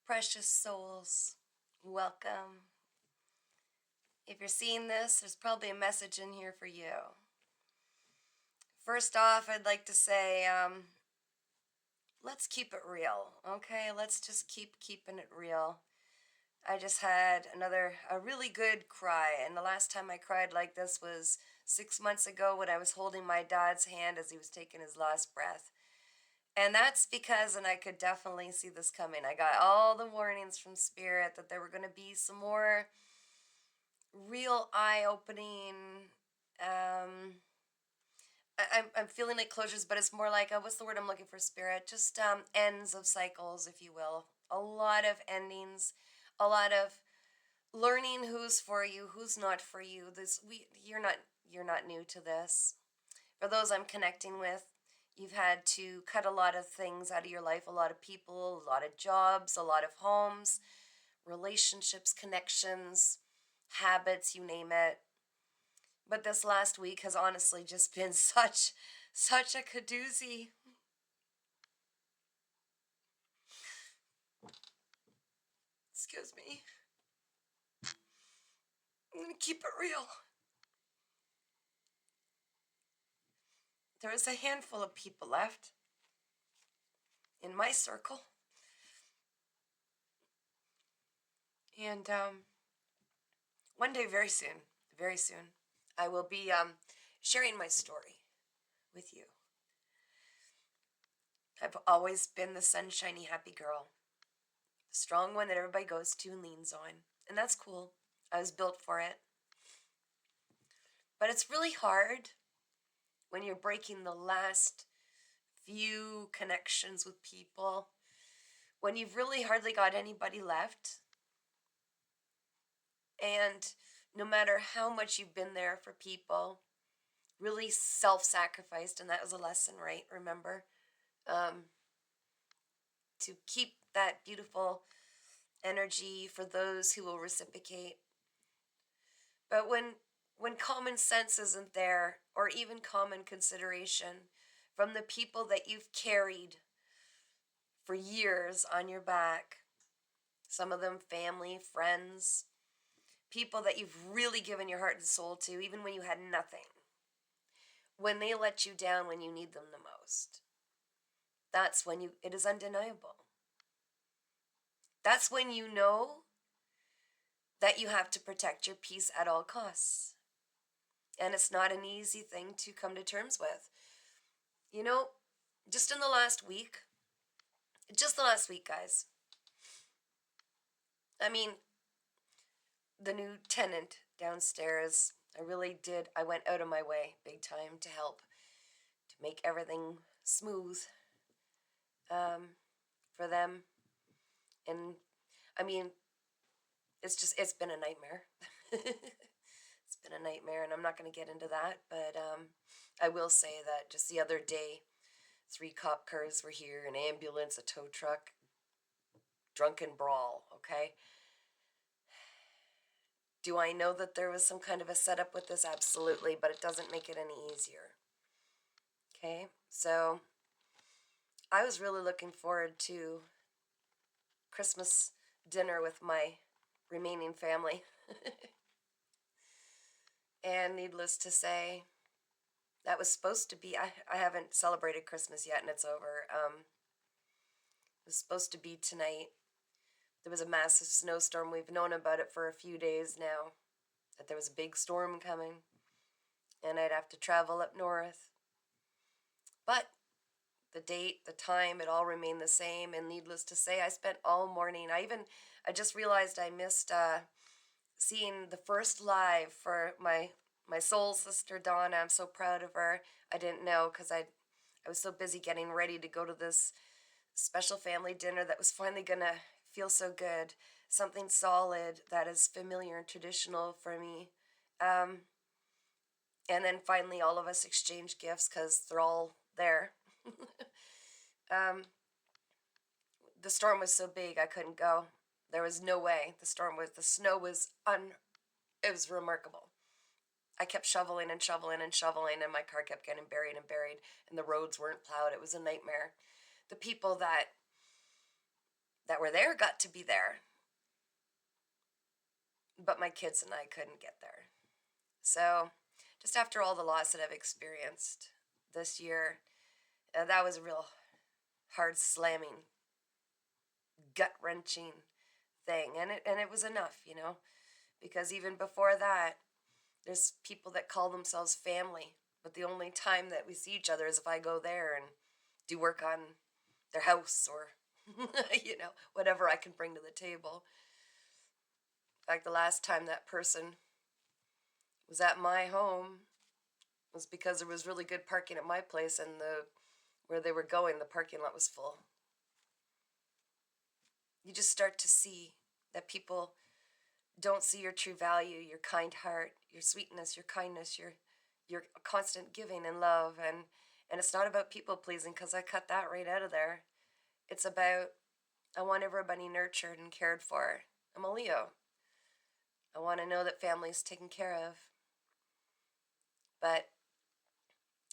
Precious souls, welcome. If you're seeing this, there's probably a message in here for you. First off, I'd like to say, let's keep it real, okay? Let's just keep keeping it real. I just had a really good cry, and the last time I cried like this was 6 months ago when I was holding my dad's hand as he was taking his last breath. And that's because, and I could definitely see this coming, I got all the warnings from Spirit that there were going to be some more real eye-opening. Um, I'm feeling like closures, but it's more like what's the word I'm looking for, Spirit? Just ends of cycles, if you will. A lot of endings, a lot of learning who's for you, who's not for you. You're not new to this. For those I'm connecting with, you've had to cut a lot of things out of your life, a lot of people, a lot of jobs, a lot of homes, relationships, connections, habits, you name it. But this last week has honestly just been such a kadoozy. Excuse me. I'm gonna keep it real. There is a handful of people left in my circle. And one day, very soon, I will be sharing my story with you. I've always been the sunshiny, happy girl, the strong one that everybody goes to and leans on. And that's cool. I was built for it. But it's really hard when you're breaking the last few connections with people, when you've really hardly got anybody left. And no matter how much you've been there for people, really self-sacrificed, and that was a lesson, right? Remember? Um, to keep that beautiful energy for those who will reciprocate. But when common sense isn't there, or even common consideration from the people that you've carried for years on your back, some of them family, friends, people that you've really given your heart and soul to, even when you had nothing, when they let you down when you need them the most, that's when it is undeniable. That's when you know that you have to protect your peace at all costs. And it's not an easy thing to come to terms with. You know, just in the last week, guys, I mean, the new tenant downstairs, I went out of my way big time to help to make everything smooth for them. And I mean, it's been a nightmare. It's been a nightmare, and I'm not going to get into that, but I will say that just the other day, 3 cop cars were here, an ambulance, a tow truck, drunken brawl, okay? Do I know that there was some kind of a setup with this? Absolutely, but it doesn't make it any easier. Okay, so I was really looking forward to Christmas dinner with my remaining family. And needless to say, that was supposed to be, I haven't celebrated Christmas yet, and it's over. It was supposed to be tonight. There was a massive snowstorm. We've known about it for a few days now, that there was a big storm coming, and I'd have to travel up north. But the date, the time, it all remained the same, and needless to say, I spent all morning. I just realized I missed seeing the first live for my soul sister Donna. I'm so proud of her. I didn't know because I was so busy getting ready to go to this special family dinner that was finally gonna feel so good, something solid that is familiar and traditional for me. Um, and then finally, all of us exchanged gifts because they're all there. um, the storm was so big I couldn't go. There was no way. The snow was it was remarkable. I kept shoveling and shoveling and shoveling, and my car kept getting buried and buried, and the roads weren't plowed. It was a nightmare. The people that that were there got to be there, but my kids and I couldn't get there. So, just after all the loss that I've experienced this year, that was a real hard slamming, gut wrenching thing, and it was enough, because even before that, there's people that call themselves family, but the only time that we see each other is if I go there and do work on their house or whatever I can bring to the table. In fact, the last time that person was at my home was because there was really good parking at my place, and where they were going, the parking lot was full. You just start to see that people don't see your true value, your kind heart, your sweetness, your kindness, your constant giving and love, and it's not about people pleasing, because I cut that right out of there. It's about, I want everybody nurtured and cared for. I'm a Leo. I want to know that family's taken care of. But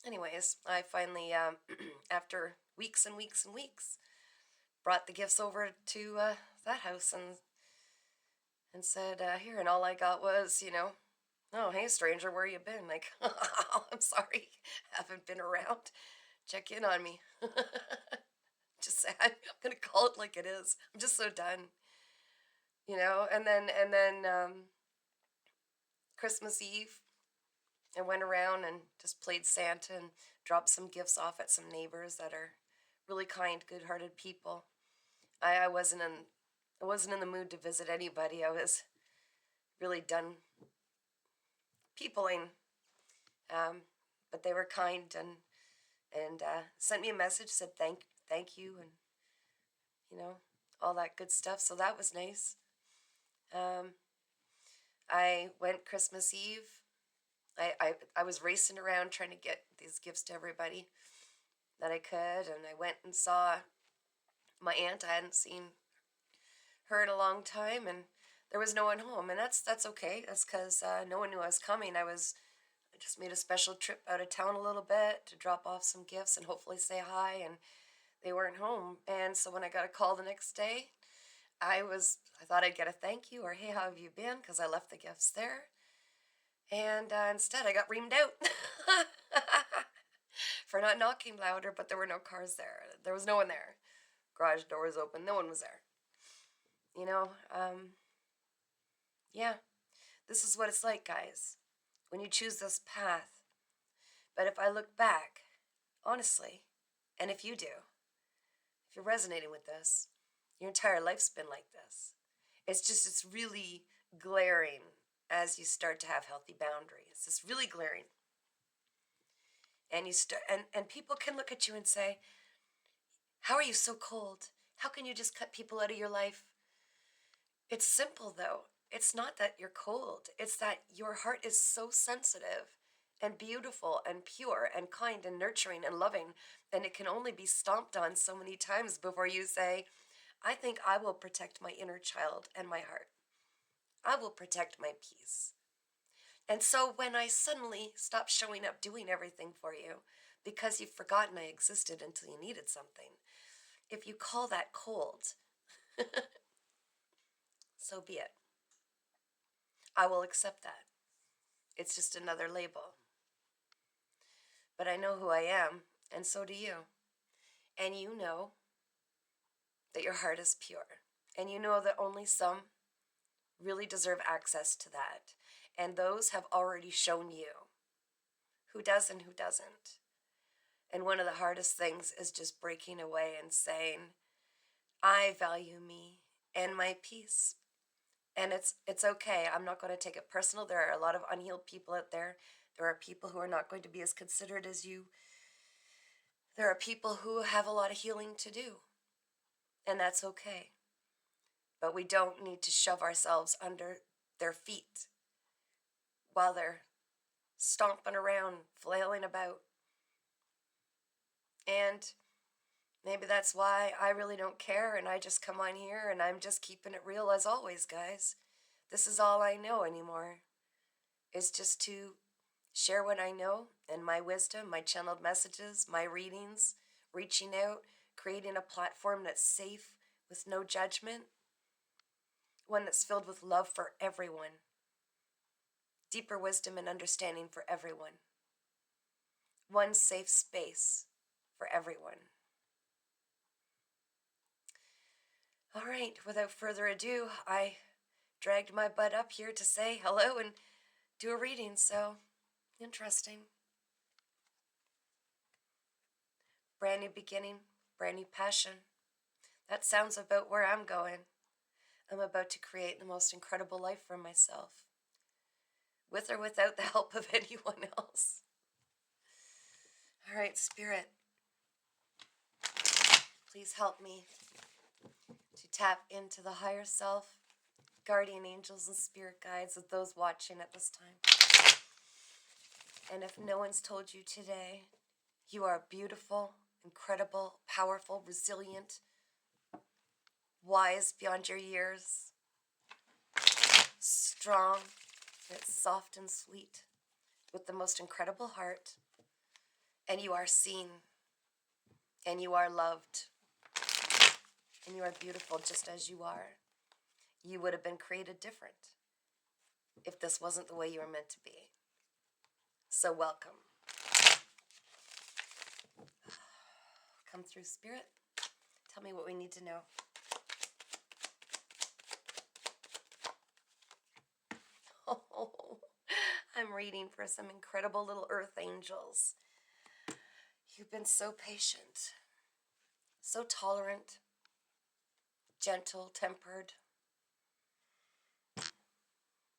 anyways, I finally, after weeks and weeks and weeks, brought the gifts over to that house and said, here, and all I got was, oh, hey, stranger, where you been? Like, oh, I'm sorry, haven't been around. Check in on me. Just say, I'm going to call it like it is. I'm just so done, and then Christmas Eve, I went around and just played Santa and dropped some gifts off at some neighbors that are really kind, good-hearted people. I wasn't in the mood to visit anybody. I was really done peopling, but they were kind and sent me a message, said thank you, and all that good stuff. So that was nice. Um, I went Christmas Eve. I was racing around trying to get these gifts to everybody that I could, and I went and saw my aunt. I hadn't seen her in a long time, and there was no one home, and that's okay. That's because no one knew I was coming. I just made a special trip out of town a little bit to drop off some gifts and hopefully say hi, and they weren't home. And so when I got a call the next day, I thought I'd get a thank you or hey, how have you been? Because I left the gifts there. And instead, I got reamed out for not knocking louder, but there were no cars there. There was no one there. Garage door was open. No one was there. You know, um, yeah, this is what it's like, guys, when you choose this path. But if I look back, honestly, and if you do, if you're resonating with this, your entire life's been like this. It's really glaring as you start to have healthy boundaries. It's really glaring. And you start and people can look at you and say, "How are you so cold? How can you just cut people out of your life?" It's simple though. It's not that you're cold. It's that your heart is so sensitive and beautiful and pure and kind and nurturing and loving, and it can only be stomped on so many times before you say, "I think I will protect my inner child and my heart. I will protect my peace." And so when I suddenly stop showing up doing everything for you because you've forgotten I existed until you needed something, if you call that cold, so be it. I will accept that. It's just another label. But I know who I am, and so do you. And you know that your heart is pure. And you know that only some really deserve access to that. And those have already shown you who does and who doesn't. And one of the hardest things is just breaking away and saying, I value me and my peace. And it's okay. I'm not going to take it personal. There are a lot of unhealed people out there. There are people who are not going to be as considerate as you. There are people who have a lot of healing to do. And that's okay. But we don't need to shove ourselves under their feet while they're stomping around, flailing about. And maybe that's why I really don't care and I just come on here and I'm just keeping it real as always, guys. This is all I know anymore, is just to share what I know and my wisdom, my channeled messages, my readings, reaching out, creating a platform that's safe with no judgment, one that's filled with love for everyone, deeper wisdom and understanding for everyone, one safe space for everyone. All right, without further ado, I dragged my butt up here to say hello and do a reading, so interesting. Brand new beginning, brand new passion. That sounds about where I'm going. I'm about to create the most incredible life for myself, with or without the help of anyone else. All right, Spirit, please help me to tap into the higher self, guardian angels and spirit guides of those watching at this time. And if no one's told you today, you are beautiful, incredible, powerful, resilient, wise beyond your years, strong, yet soft and sweet, with the most incredible heart, and you are seen, and you are loved, and you are beautiful just as you are. You would have been created different if this wasn't the way you were meant to be. So welcome. Come through, Spirit. Tell me what we need to know. Oh, I'm reading for some incredible little earth angels. You've been so patient, so tolerant, gentle, tempered.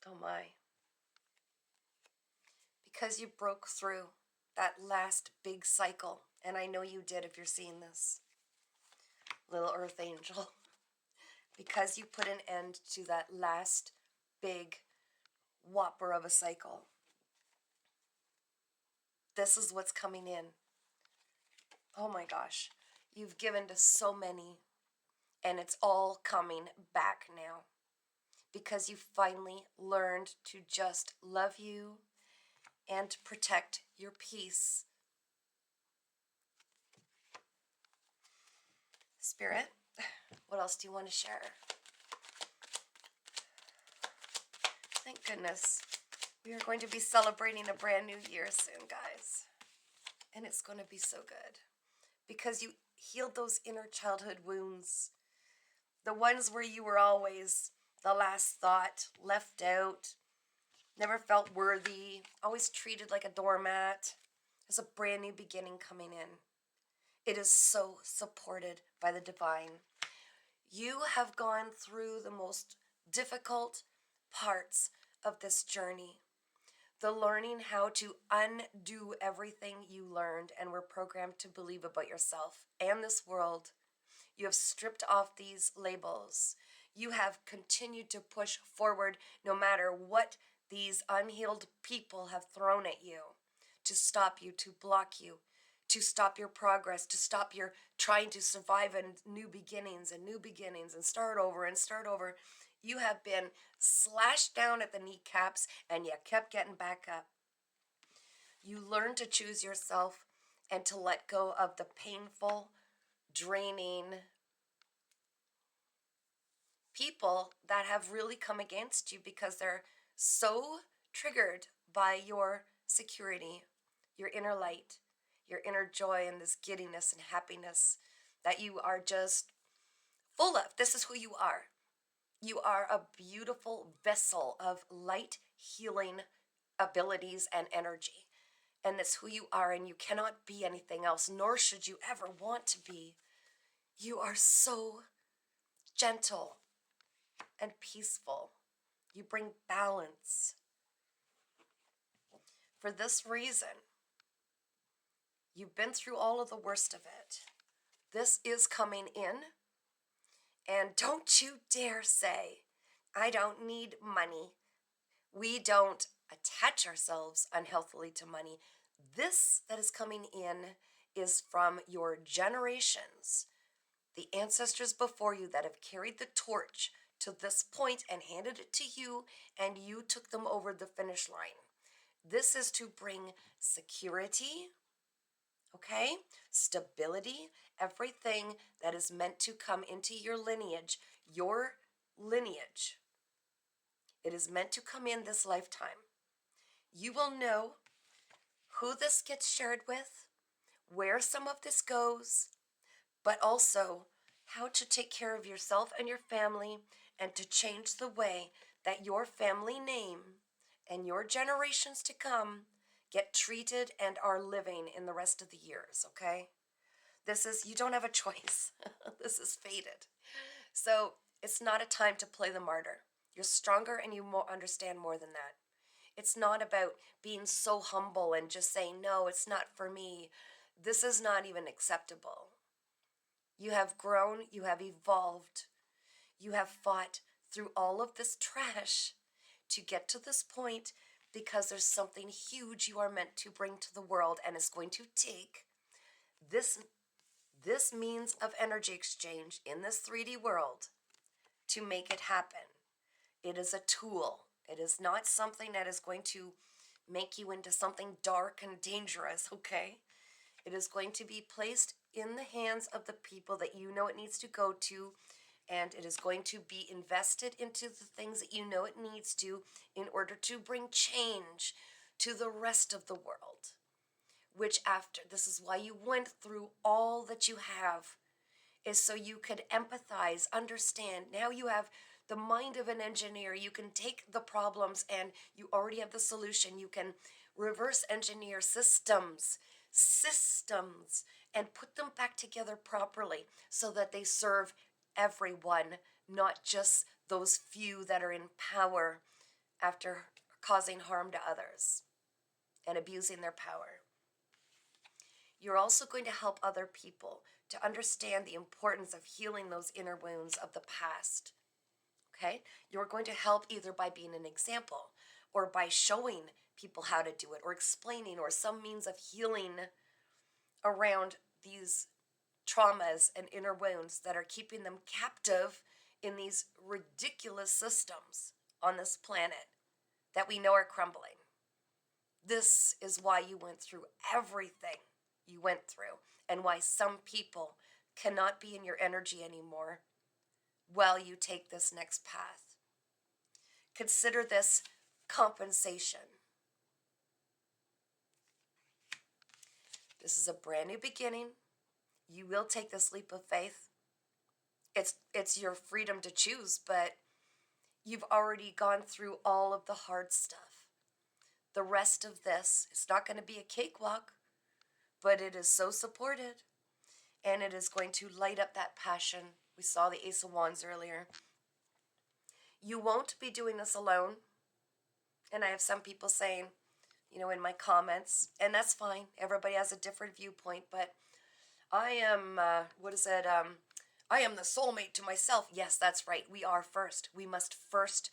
Oh my. Because you broke through that last big cycle, and I know you did if you're seeing this, little earth angel. Because you put an end to that last big whopper of a cycle. This is what's coming in. Oh my gosh. You've given to so many, and it's all coming back now. Because you finally learned to just love you and to protect your peace. Spirit, what else do you want to share? Thank goodness. We are going to be celebrating a brand new year soon, guys. And it's going to be so good. Because you healed those inner childhood wounds. The ones where you were always the last thought, left out, never felt worthy, always treated like a doormat. There's a brand new beginning coming in. It is so supported by the divine. You have gone through the most difficult parts of this journey. The learning how to undo everything you learned and were programmed to believe about yourself and this world. You have stripped off these labels. You have continued to push forward no matter what these unhealed people have thrown at you, to stop you, to block you, to stop your progress, to stop your trying to survive in new beginnings and start over and start over. You have been slashed down at the kneecaps and you kept getting back up. You learned to choose yourself and to let go of the painful, draining people that have really come against you because they're so triggered by your security, your inner light, your inner joy and this giddiness and happiness that you are just full of. This is who you are. You are a beautiful vessel of light, healing abilities and energy. And that's who you are, and you cannot be anything else, nor should you ever want to be. You are so gentle and peaceful. You bring balance. For this reason, you've been through all of the worst of it. This is coming in, and don't you dare say, I don't need money. We don't attach ourselves unhealthily to money. This that is coming in is from your generations, the ancestors before you that have carried the torch to this point and handed it to you, and you took them over the finish line. This is to bring security, Okay? Stability, everything that is meant to come into your lineage, it is meant to come in this lifetime. You will know who this gets shared with, where some of this goes, but also how to take care of yourself and your family and to change the way that your family name and your generations to come get treated and are living in the rest of the years, okay? You don't have a choice. This is fated. So it's not a time to play the martyr. You're stronger and you understand more than that. It's not about being so humble and just saying, no, it's not for me. This is not even acceptable. You have grown, you have evolved, you have fought through all of this trash to get to this point because there's something huge you are meant to bring to the world, and it's going to take this means of energy exchange in this 3D world to make it happen. It is a tool. It is not something that is going to make you into something dark and dangerous, okay? It is going to be placed in the hands of the people that you know it needs to go to, and it is going to be invested into the things that you know it needs to in order to bring change to the rest of the world. Which after, this is why you went through all that you have, is so you could empathize, understand. Now you have the mind of an engineer. You can take the problems and you already have the solution. You can reverse engineer systems, and put them back together properly so that they serve everyone, not just those few that are in power after causing harm to others and abusing their power. You're also going to help other people to understand the importance of healing those inner wounds of the past. Okay? You're going to help either by being an example or by showing people how to do it or explaining or some means of healing around these traumas and inner wounds that are keeping them captive in these ridiculous systems on this planet that we know are crumbling. This is why you went through everything you went through and why some people cannot be in your energy anymore while you take this next path. Consider this compensation. This is a brand new beginning. You will take this leap of faith. It's your freedom to choose, but you've already gone through all of the hard stuff. The rest of this, it's not going to be a cakewalk, but it is so supported, and it is going to light up that passion. We saw the Ace of Wands earlier. You won't be doing this alone. And I have some people saying, in my comments, and that's fine. Everybody has a different viewpoint, but I am, I am the soulmate to myself. Yes, that's right. We are first. We must first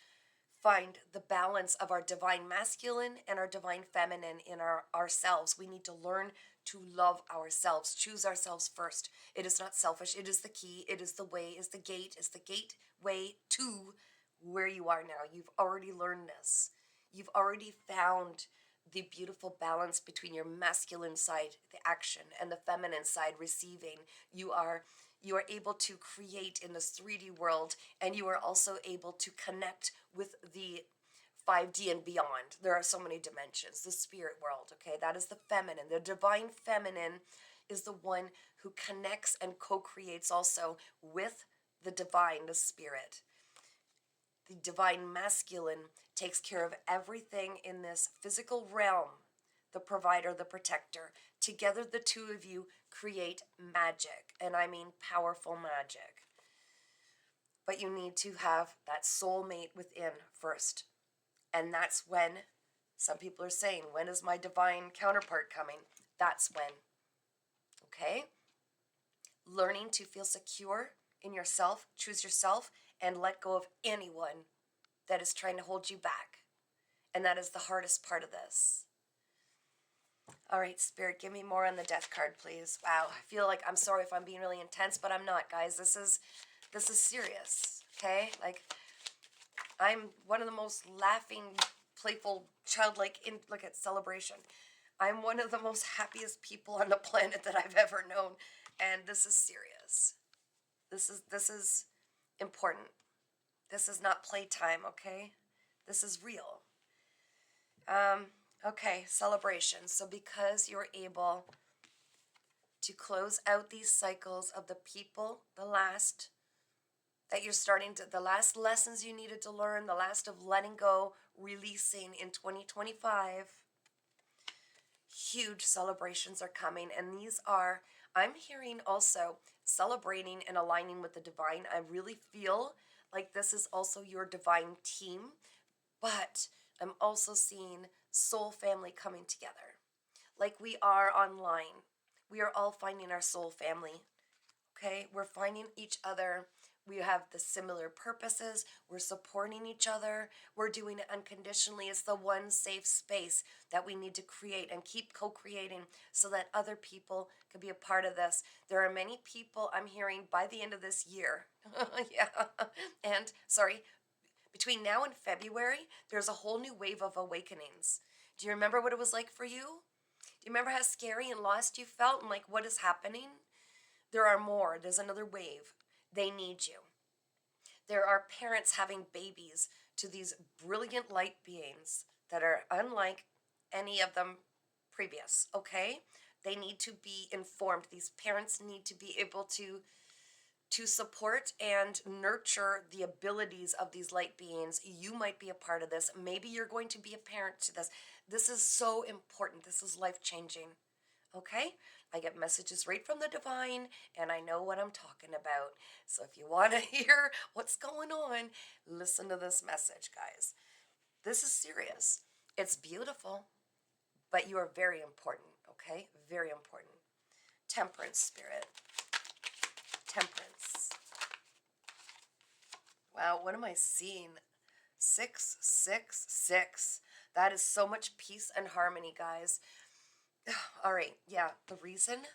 find the balance of our divine masculine and our divine feminine in ourselves. We need to learn to love ourselves, choose ourselves first. It is not selfish. It is the key. It is the way, is the gateway to where you are now. You've already learned this. You've already found the beautiful balance between your masculine side, the action, and the feminine side, receiving. You are able to create in this 3D world, and you are also able to connect with the 5D and beyond. There are so many dimensions. The spirit world, okay? That is the feminine. The divine feminine is the one who connects and co-creates also with the divine, the spirit. The divine masculine takes care of everything in this physical realm, the provider, the protector. Together, the two of you create magic, and I mean powerful magic. But you need to have that soulmate within first. And that's when some people are saying, when is my divine counterpart coming? That's when. Okay? Learning to feel secure in yourself, choose yourself, and let go of anyone that is trying to hold you back. And that is the hardest part of this. All right, Spirit, give me more on the death card, please. Wow, I feel like, I'm sorry if I'm being really intense, but I'm not, guys. This is serious, okay? Like, I'm one of the most laughing, playful, childlike, look at celebration. I'm one of the most happiest people on the planet that I've ever known, and this is serious. This is important. This is not playtime, okay? This is real. Okay, celebration. So because you're able to close out these cycles of the people, the last that you're starting to, the last lessons you needed to learn, the last of letting go, releasing in 2025, huge celebrations are coming. And these are, I'm hearing also celebrating and aligning with the divine. I really feel like this is also your divine team, but I'm also seeing soul family coming together. Like we are online. We are all finding our soul family. Okay? We're finding each other. We have the similar purposes. We're supporting each other. We're doing it unconditionally. It's the one safe space that we need to create and keep co-creating so that other people can be a part of this. There are many people I'm hearing by the end of this year. Yeah. And sorry, between now and February, there's a whole new wave of awakenings. Do you remember what it was like for you? Do you remember how scary and lost you felt and like what is happening? There are more. There's another wave. They need you. There are parents having babies to these brilliant light beings that are unlike any of them previous, okay? They need to be informed. These parents need to be able to support and nurture the abilities of these light beings. You might be a part of this. Maybe you're going to be a parent to this. This is so important. This is life-changing. Okay? I get messages right from the divine, and I know what I'm talking about. So if you want to hear what's going on, listen to this message, guys. This is serious. It's beautiful, but you are very important, okay? Very important. Temperance spirit. Temperance. Wow, what am I seeing? 666. That is so much peace and harmony, guys. All right, yeah, the reason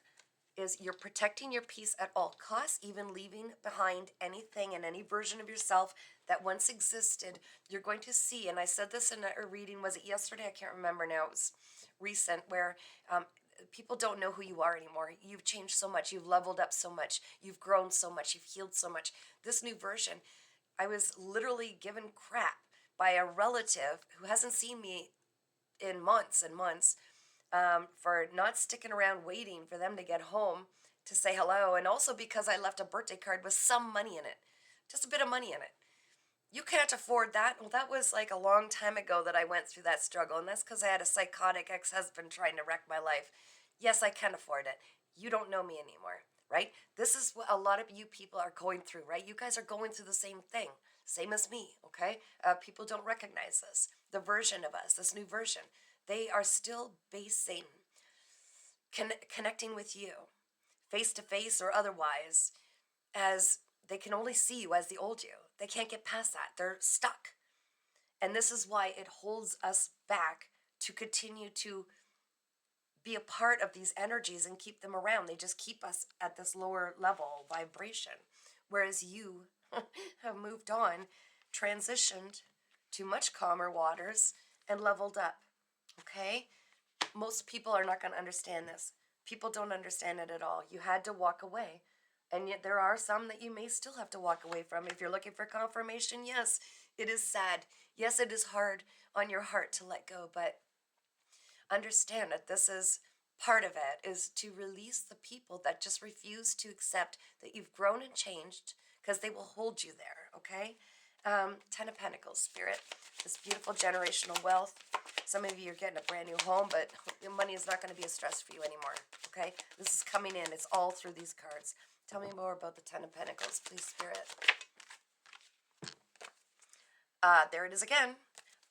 is you're protecting your peace at all costs, even leaving behind anything and any version of yourself that once existed. You're going to see, and I said this in a reading, was it yesterday? I can't remember now. It was recent, where people don't know who you are anymore. You've changed so much. You've leveled up so much. You've grown so much. You've healed so much. This new version, I was literally given crap by a relative who hasn't seen me in months and months, for not sticking around waiting for them to get home to say hello. And also because I left a birthday card with some money in it, just a bit of money in it. You can't afford that. Well, that was like a long time ago that I went through that struggle. And that's because I had a psychotic ex-husband trying to wreck my life. Yes, I can afford it. You don't know me anymore, right? This is what a lot of you people are going through, right? You guys are going through the same thing, same as me, okay? People don't recognize this. The version of us, this new version, they are still basing, connecting with you, face to face or otherwise, as they can only see you as the old you. They can't get past that. They're stuck. And this is why it holds us back to continue to be a part of these energies and keep them around. They just keep us at this lower level vibration. Whereas you have moved on, transitioned to much calmer waters, and leveled up. Okay? Most people are not going to understand this. People don't understand it at all. You had to walk away. And yet there are some that you may still have to walk away from. If you're looking for confirmation, yes, it is sad. Yes, it is hard on your heart to let go, but understand that this is part of it, is to release the people that just refuse to accept that you've grown and changed, because they will hold you there, okay? Ten of Pentacles, Spirit, this beautiful generational wealth. Some of you are getting a brand new home, but your money is not going to be a stress for you anymore, okay? This is coming in. It's all through these cards. Tell me more about the Ten of Pentacles, please, Spirit. There it is again.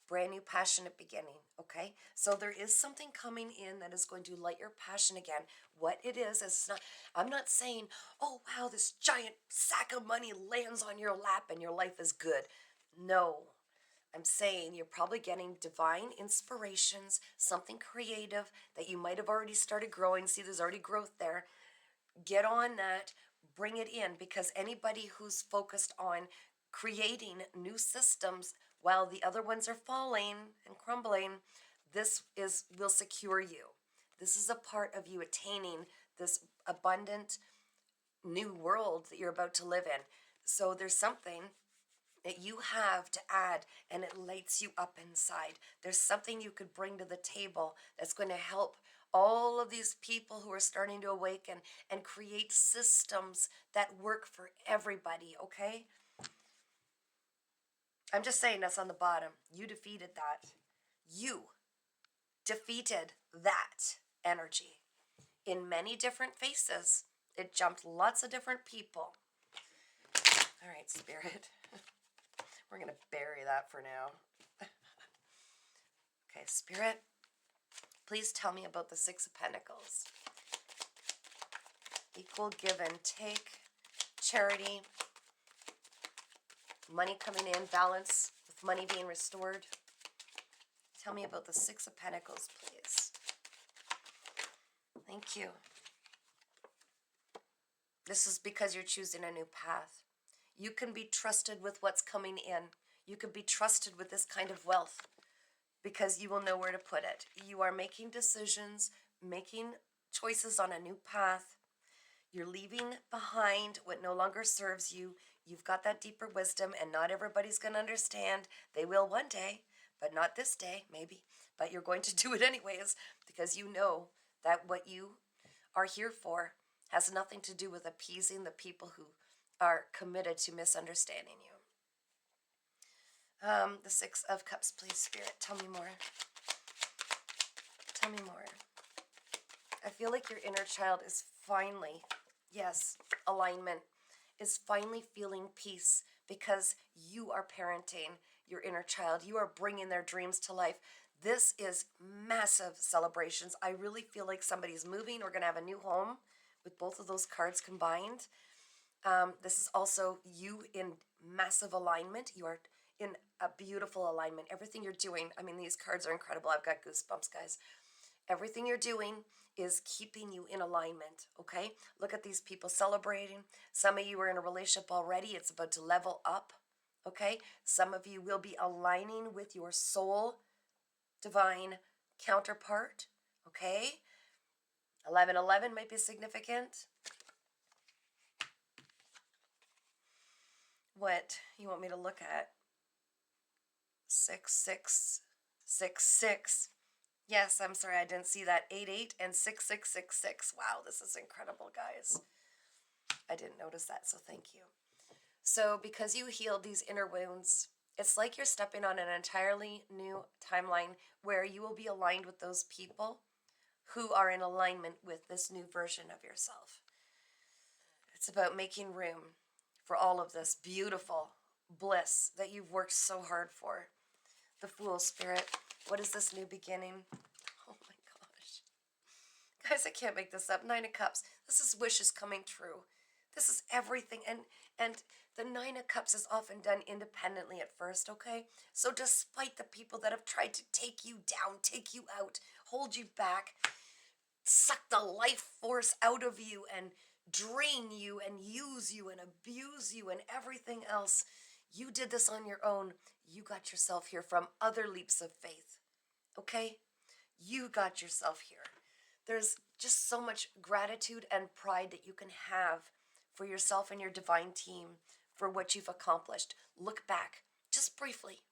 Brand new passionate beginning, okay? So there is something coming in that is going to light your passion again. What it is not, I'm not saying, oh wow, this giant sack of money lands on your lap and your life is good. No, I'm saying you're probably getting divine inspirations, something creative that you might have already started growing. See, there's already growth there. Get on that, bring it in, because anybody who's focused on creating new systems while the other ones are falling and crumbling, this will secure you. This is a part of you attaining this abundant new world that you're about to live in. So there's something that you have to add, and it lights you up inside. There's something you could bring to the table that's going to help all of these people who are starting to awaken and create systems that work for everybody, okay? I'm just saying that's on the bottom. You defeated that. You defeated that energy in many different faces. It jumped lots of different people. All right, Spirit. We're going to bury that for now. Okay, Spirit, please tell me about the Six of Pentacles. Equal give and take, charity, money coming in, balance with money being restored. Tell me about the Six of Pentacles, please. Thank you. This is because you're choosing a new path. You can be trusted with what's coming in. You can be trusted with this kind of wealth because you will know where to put it. You are making decisions, making choices on a new path. You're leaving behind what no longer serves you. You've got that deeper wisdom, and not everybody's going to understand. They will one day, but not this day, maybe. But you're going to do it anyways because you know that what you are here for has nothing to do with appeasing the people who are committed to misunderstanding you. The Six of Cups, please, Spirit. Tell me more. Tell me more. I feel like your inner child is finally, yes, alignment, is finally feeling peace because you are parenting your inner child. You are bringing their dreams to life. This is massive celebrations. I really feel like somebody's moving or going to have a new home with both of those cards combined. This is also you in massive alignment. You are in a beautiful alignment. Everything you're doing, I mean, these cards are incredible. I've got goosebumps, guys. Everything you're doing is keeping you in alignment, okay? Look at these people celebrating. Some of you are in a relationship already. It's about to level up, okay? Some of you will be aligning with your soul divine counterpart, okay? 1111 might be significant. What you want me to look at? 6666. Yes, I'm sorry, I didn't see that. 88 and 6666. Wow, this is incredible, guys. I didn't notice that, so thank you. So because you healed these inner wounds, it's like you're stepping on an entirely new timeline where you will be aligned with those people who are in alignment with this new version of yourself. It's about making room for all of this beautiful bliss that you've worked so hard for. The Fool, Spirit. What is this new beginning? Oh my gosh. Guys, I can't make this up. Nine of Cups. This is wishes coming true. This is everything. And the Nine of Cups is often done independently at first, okay? So despite the people that have tried to take you down, take you out, hold you back, suck the life force out of you and drain you and use you and abuse you and everything else, you did this on your own. You got yourself here from other leaps of faith, okay? You got yourself here. There's just so much gratitude and pride that you can have for yourself and your divine team for what you've accomplished. Look back, just briefly,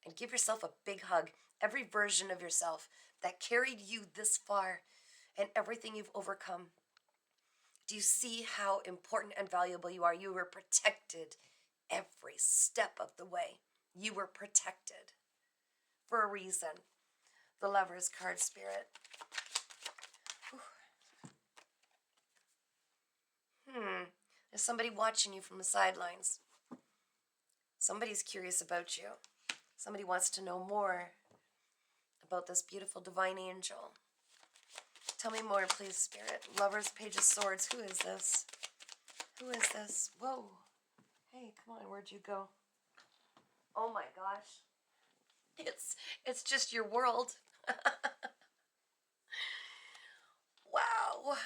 and give yourself a big hug. Every version of yourself that carried you this far and everything you've overcome. Do you see how important and valuable you are? You were protected every step of the way. You were protected for a reason. The Lover's card, Spirit. There's somebody watching you from the sidelines. Somebody's curious about you. Somebody wants to know more about this beautiful divine angel. Tell me more, please, Spirit. Lover's Page of Swords. Who is this? Who is this? Whoa. Hey, come on. Where'd you go? Oh my gosh. It's just your world. Wow.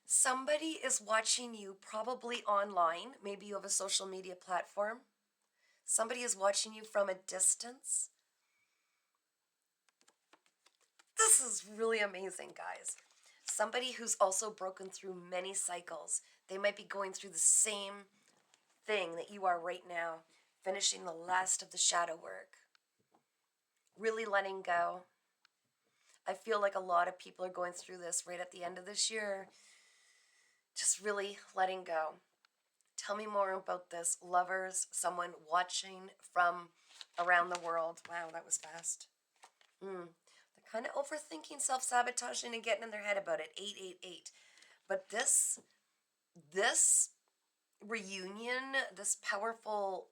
Somebody is watching you probably online. Maybe you have a social media platform. Somebody is watching you from a distance. The This is really amazing, guys. Somebody who's also broken through many cycles. They might be going through the same thing that you are right now, finishing the last of the shadow work. Really letting go. I feel like a lot of people are going through this right at the end of this year. Just really letting go. Tell me more about this. Lovers, someone watching from around the world. Wow, that was fast. They're kind of overthinking, self-sabotaging, and getting in their head about it. 888. But this reunion, this powerful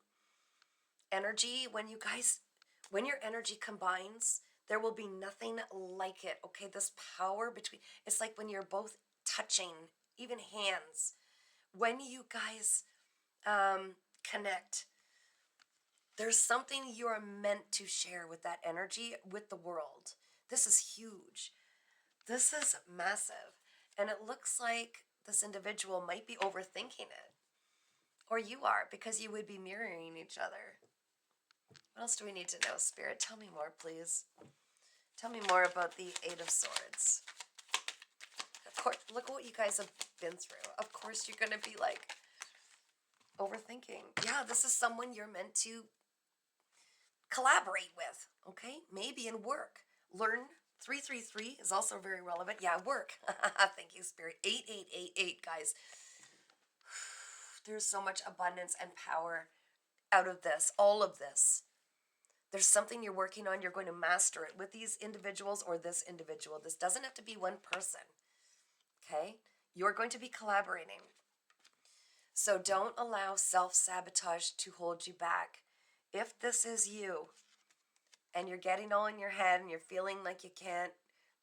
energy, when your energy combines, there will be nothing like it. Okay, this power between, it's like when you're both touching, even hands. When you guys connect, there's something you are meant to share with that energy with the world. This is huge. This is massive. And it looks like this individual might be overthinking it. Or you are, because you would be mirroring each other. What else do we need to know, Spirit? Tell me more, please. Tell me more about the Eight of Swords. Of course, look at what you guys have been through. Of course, you're going to be like overthinking. Yeah, this is someone you're meant to collaborate with, okay? Maybe in work. Learn. 333 is also very relevant. Yeah, work. Thank you, Spirit. 8888, guys. There's so much abundance and power out of this, all of this. There's something you're working on. You're going to master it with these individuals or this individual. This doesn't have to be one person, okay? You're going to be collaborating. So don't allow self-sabotage to hold you back. If this is you and you're getting all in your head and you're feeling like you can't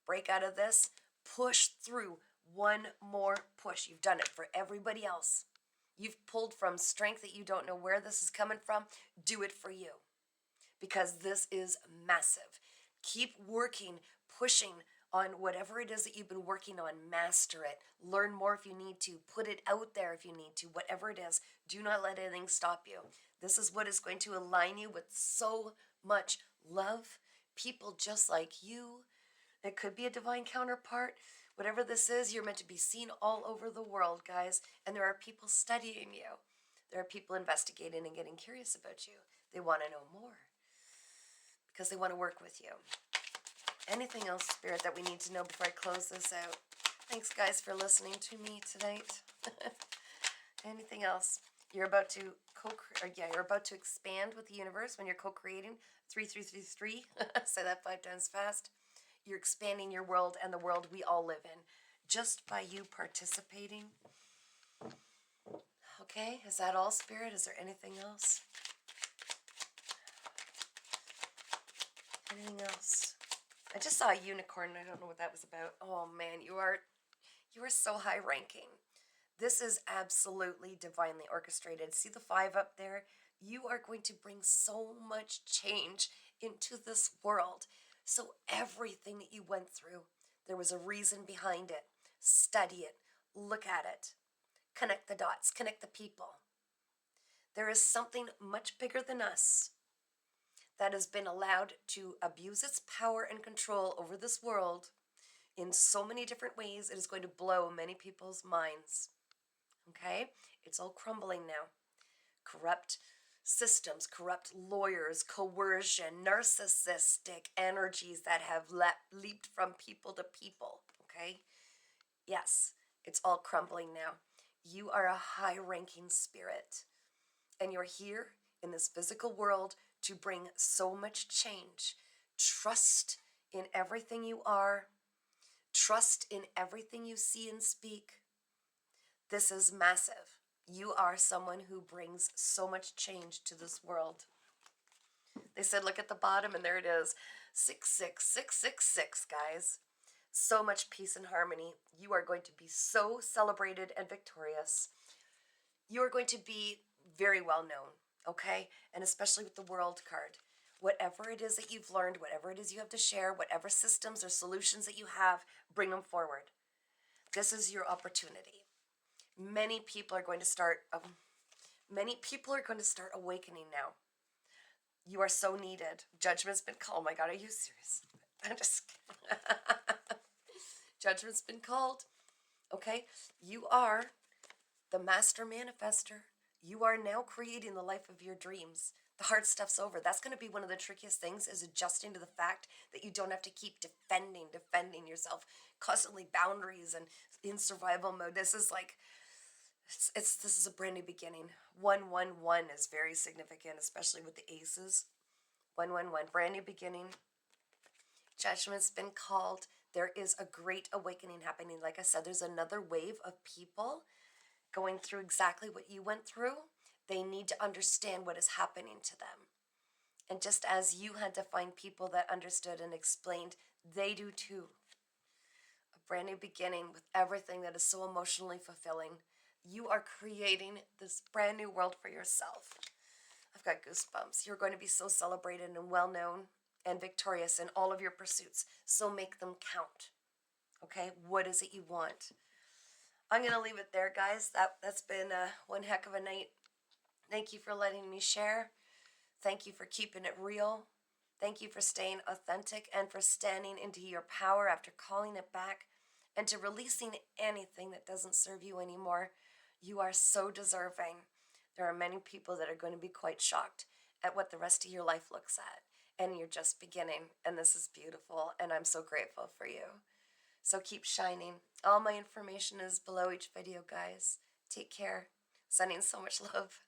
break out of this, push through. One more push. You've done it for everybody else. You've pulled from strength that you don't know where this is coming from. Do it for you. Because this is massive. Keep working, pushing on whatever it is that you've been working on. Master it. Learn more if you need to. Put it out there if you need to. Whatever it is, do not let anything stop you. This is what is going to align you with so much love. People just like you. It could be a divine counterpart. Whatever this is, you're meant to be seen all over the world, guys. And there are people studying you. There are people investigating and getting curious about you. They want to know more because they want to work with you. Anything else, Spirit, that we need to know before I close this out? Thanks, guys, for listening to me tonight. Anything else? You're about to you're about to expand with the universe when you're co-creating. 3333. Say that 5 times fast. You're expanding your world and the world we all live in just by you participating. Okay, is that all, Spirit? Is there anything else? Anything else? I just saw a unicorn and I don't know what that was about. Oh man, you are so high ranking. This is absolutely divinely orchestrated. See the 5 up there? You are going to bring so much change into this world. So everything that you went through, there was a reason behind it. Study it. Look at it. Connect the dots. Connect the people. There is something much bigger than us that has been allowed to abuse its power and control over this world in so many different ways. It is going to blow many people's minds. Okay? It's all crumbling now. Corrupt systems, corrupt lawyers, coercion, narcissistic energies that have leaped from people to people. Okay? Yes, it's all crumbling now. You are a high-ranking spirit, and you're here in this physical world to bring so much change. Trust in everything you are. Trust in everything you see and speak. This is massive. You are someone who brings so much change to this world. They said, look at the bottom, and there it is. 66666, guys. So much peace and harmony. You are going to be so celebrated and victorious. You are going to be very well known, okay? And especially with the World card. Whatever it is that you've learned, whatever it is you have to share, whatever systems or solutions that you have, bring them forward. This is your opportunity. Many people are going to start awakening now. You are so needed. Judgment's been called. Oh my God, are you serious? I'm just Judgment's been called. Okay? You are the master manifester. You are now creating the life of your dreams. The hard stuff's over. That's going to be one of the trickiest things, is adjusting to the fact that you don't have to keep defending yourself, constantly boundaries and in survival mode. This is like this is a brand new beginning. 111 is very significant, especially with the aces. 111, brand new beginning. Judgment's been called. There is a great awakening happening. Like I said, there's another wave of people going through exactly what you went through. They need to understand what is happening to them. And just as you had to find people that understood and explained, they do too. A brand new beginning with everything that is so emotionally fulfilling. You are creating this brand new world for yourself. I've got goosebumps. You're going to be so celebrated and well known and victorious in all of your pursuits. So make them count. Okay? What is it you want? I'm going to leave it there, guys. That's been one heck of a night. Thank you for letting me share. Thank you for keeping it real. Thank you for staying authentic and for standing into your power after calling it back and to releasing anything that doesn't serve you anymore. You are so deserving. There are many people that are going to be quite shocked at what the rest of your life looks at. And you're just beginning. And this is beautiful. And I'm so grateful for you. So keep shining. All my information is below each video, guys. Take care. Sending so much love.